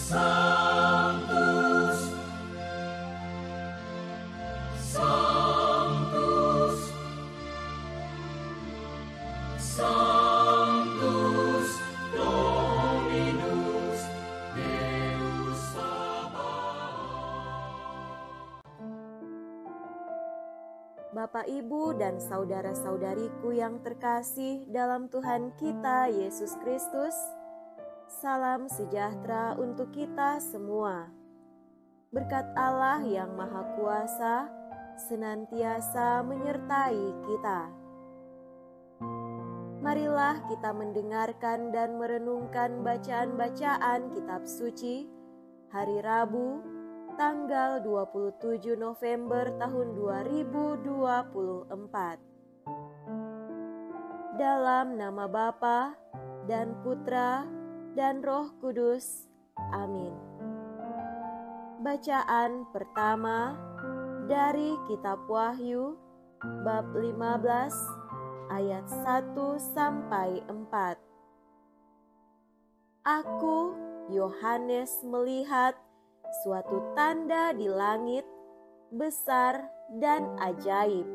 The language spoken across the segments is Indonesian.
Sanctus, Sanctus, Sanctus Dominus Deus Sabaoth. Bapak, Ibu, dan saudara-saudariku yang terkasih dalam Tuhan kita Yesus Kristus, salam sejahtera untuk kita semua. Berkat Allah yang Maha Kuasa senantiasa menyertai kita. Marilah kita mendengarkan dan merenungkan bacaan-bacaan kitab suci hari Rabu, tanggal 27 November tahun 2024. Dalam nama Bapa dan Putra dan Roh Kudus. Amin. Bacaan pertama dari kitab Wahyu bab 15 ayat 1 sampai 4. Aku, Yohanes, melihat suatu tanda di langit besar dan ajaib.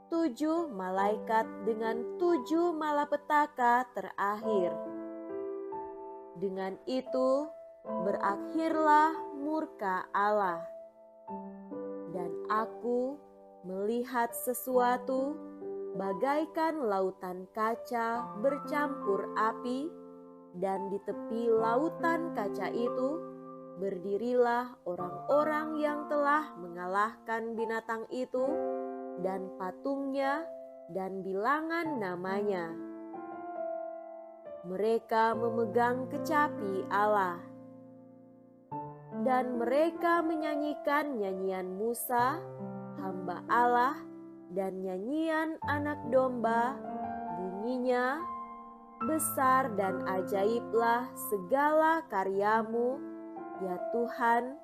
7 malaikat dengan 7 malapetaka terakhir. Dengan itu berakhirlah murka Allah. Dan aku melihat sesuatu bagaikan lautan kaca bercampur api, dan di tepi lautan kaca itu berdirilah orang-orang yang telah mengalahkan binatang itu dan patungnya dan bilangan namanya. Mereka memegang kecapi Allah, dan mereka menyanyikan nyanyian Musa, hamba Allah, dan nyanyian anak domba. Bunyinya, besar dan ajaiblah segala karyamu, ya Tuhan,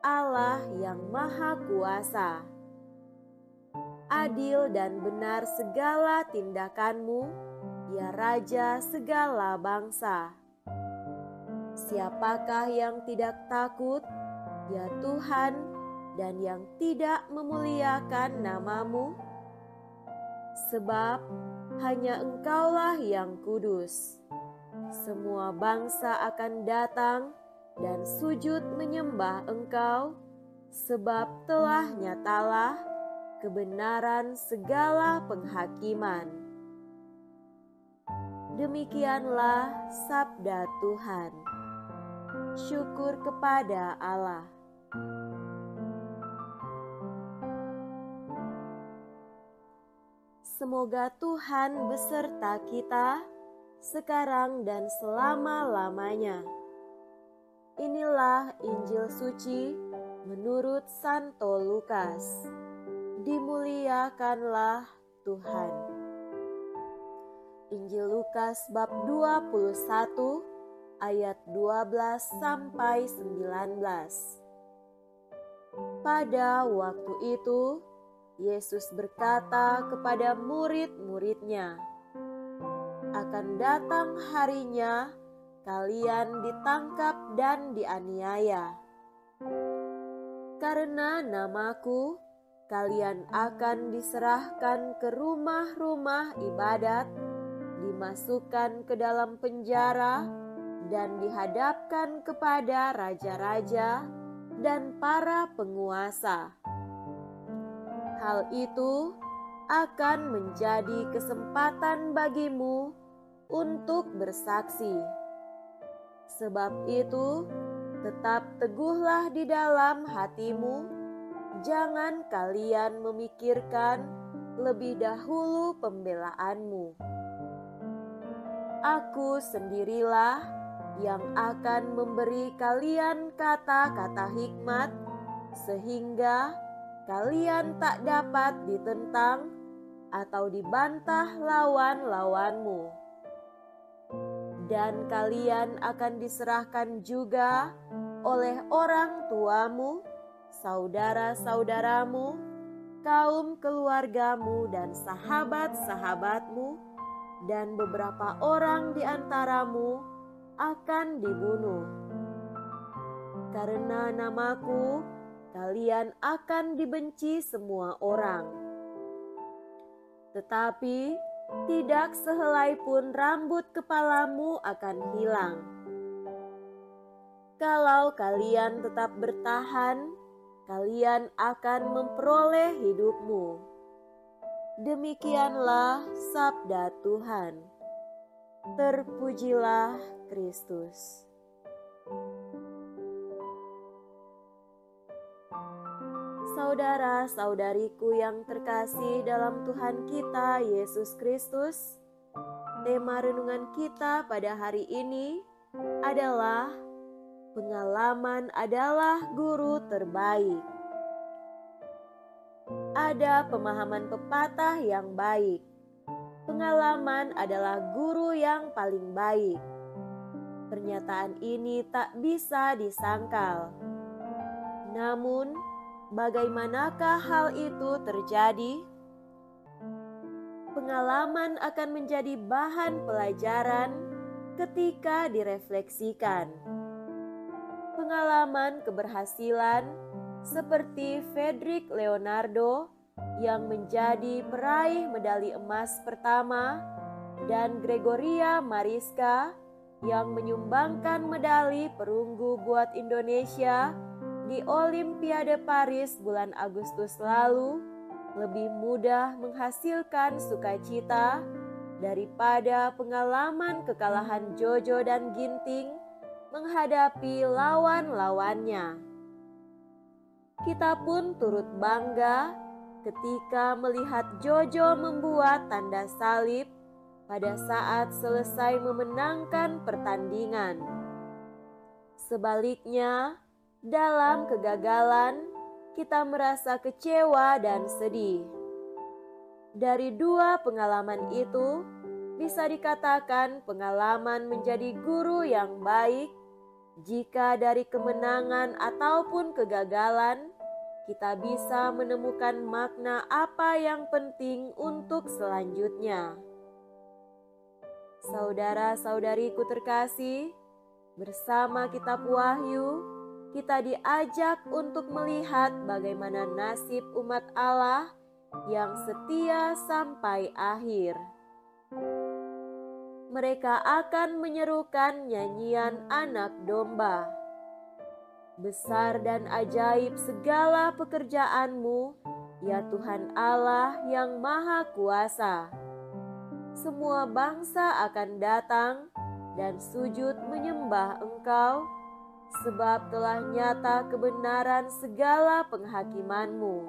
Allah yang Maha Kuasa. Adil dan benar segala tindakanmu, ya Raja segala bangsa. Siapakah yang tidak takut, ya Tuhan, dan yang tidak memuliakan namamu? Sebab hanya Engkaulah yang kudus. Semua bangsa akan datang dan sujud menyembah Engkau, sebab telah nyatalah kebenaran segala penghakiman. Demikianlah sabda Tuhan. Syukur kepada Allah. Semoga Tuhan beserta kita sekarang dan selama-lamanya. Inilah Injil suci menurut Santo Lukas. Dimuliakanlah Tuhan. Injil Lukas bab 21 ayat 12 sampai 19. Pada waktu itu Yesus berkata kepada murid-muridnya, "Akan datang harinya kalian ditangkap dan dianiaya. Karena namaku, kalian akan diserahkan ke rumah-rumah ibadat, dimasukkan ke dalam penjara, dan dihadapkan kepada raja-raja dan para penguasa. Hal itu akan menjadi kesempatan bagimu untuk bersaksi. Sebab itu, tetap teguhlah di dalam hatimu, jangan kalian memikirkan lebih dahulu pembelaanmu. Aku sendirilah yang akan memberi kalian kata-kata hikmat, sehingga kalian tak dapat ditentang atau dibantah lawan-lawanmu. Dan kalian akan diserahkan juga oleh orang tuamu, saudara-saudaramu, kaum keluargamu dan sahabat-sahabatmu, dan beberapa orang di antaramu akan dibunuh. karena namaku, kalian akan dibenci semua orang. Tetapi tidak sehelai pun rambut kepalamu akan hilang. Kalau kalian tetap bertahan, kalian akan memperoleh hidupmu. Demikianlah sabda Tuhan. Terpujilah Kristus. Saudara-saudariku yang terkasih dalam Tuhan kita Yesus Kristus, tema renungan kita pada hari ini adalah pengalaman adalah guru terbaik. Ada pemahaman pepatah yang baik. Pengalaman adalah guru yang paling baik. Pernyataan ini tak bisa disangkal. Namun, bagaimanakah hal itu terjadi? Pengalaman akan menjadi bahan pelajaran ketika direfleksikan. Pengalaman keberhasilan seperti Frederick Leonardo yang menjadi peraih medali emas pertama dan Gregoria Mariska yang menyumbangkan medali perunggu buat Indonesia di Olimpiade Paris bulan Agustus lalu lebih mudah menghasilkan sukacita daripada pengalaman kekalahan Jojo dan Ginting menghadapi lawan-lawannya. Kita pun turut bangga ketika melihat Jojo membuat tanda salib pada saat selesai memenangkan pertandingan. Sebaliknya, dalam kegagalan, kita merasa kecewa dan sedih. Dari dua pengalaman itu, bisa dikatakan pengalaman menjadi guru yang baik jika dari kemenangan ataupun kegagalan, kita bisa menemukan makna apa yang penting untuk selanjutnya. Saudara-saudariku terkasih, bersama kitab Wahyu, kita diajak untuk melihat bagaimana nasib umat Allah yang setia sampai akhir. Mereka akan menyerukan nyanyian anak domba. Besar dan ajaib segala pekerjaan-Mu, ya Tuhan Allah yang Maha Kuasa. Semua bangsa akan datang dan sujud menyembah Engkau, sebab telah nyata kebenaran segala penghakiman-Mu.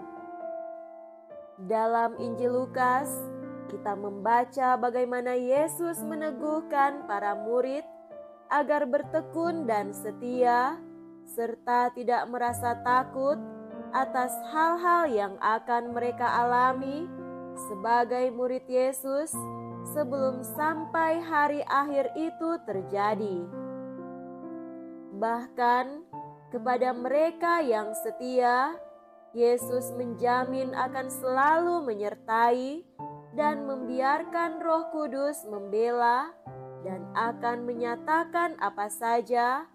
Dalam Injil Lukas, kita membaca bagaimana Yesus meneguhkan para murid agar bertekun dan setia, serta tidak merasa takut atas hal-hal yang akan mereka alami sebagai murid Yesus sebelum sampai hari akhir itu terjadi. Bahkan kepada mereka yang setia, Yesus menjamin akan selalu menyertai dan membiarkan Roh Kudus membela dan akan menyatakan apa saja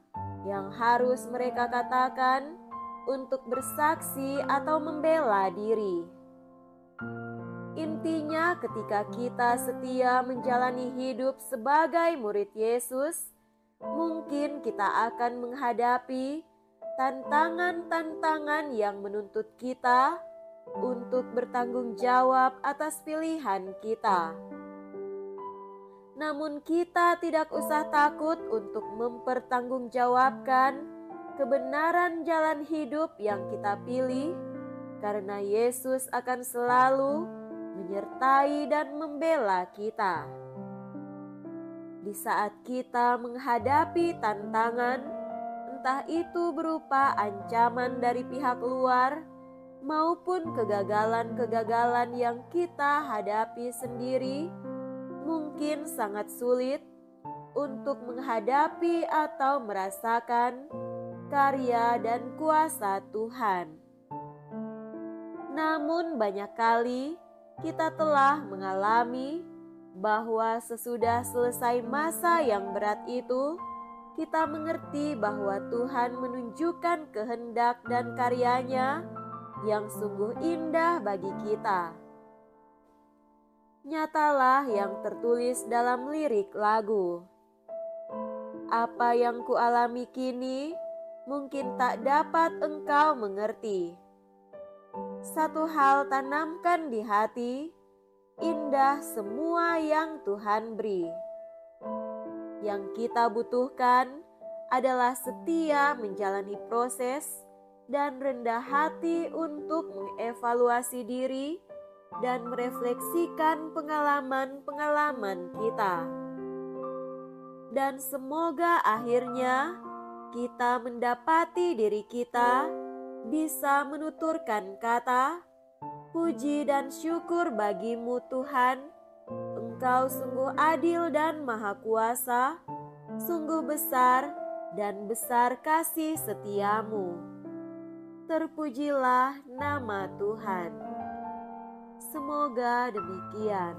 yang harus mereka katakan untuk bersaksi atau membela diri. Intinya, ketika kita setia menjalani hidup sebagai murid Yesus, mungkin kita akan menghadapi tantangan-tantangan yang menuntut kita untuk bertanggung jawab atas pilihan kita. Namun kita tidak usah takut untuk mempertanggungjawabkan kebenaran jalan hidup yang kita pilih, karena Yesus akan selalu menyertai dan membela kita. Di saat kita menghadapi tantangan, entah itu berupa ancaman dari pihak luar maupun kegagalan-kegagalan yang kita hadapi sendiri, mungkin sangat sulit untuk menghadapi atau merasakan karya dan kuasa Tuhan. Namun banyak kali kita telah mengalami bahwa sesudah selesai masa yang berat itu, kita mengerti bahwa Tuhan menunjukkan kehendak dan karyanya yang sungguh indah bagi kita. Nyatalah yang tertulis dalam lirik lagu. Apa yang kualami kini mungkin tak dapat engkau mengerti. Satu hal tanamkan di hati, indah semua yang Tuhan beri. Yang kita butuhkan adalah setia menjalani proses dan rendah hati untuk mengevaluasi diri dan merefleksikan pengalaman-pengalaman kita. Dan semoga akhirnya kita mendapati diri kita bisa menuturkan kata, "Puji dan syukur bagimu Tuhan, Engkau sungguh adil dan maha kuasa, sungguh besar dan besar kasih setiamu. Terpujilah nama Tuhan." Semoga demikian.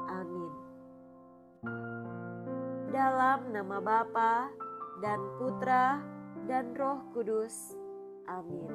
Amin. Dalam nama Bapa dan Putra dan Roh Kudus. Amin.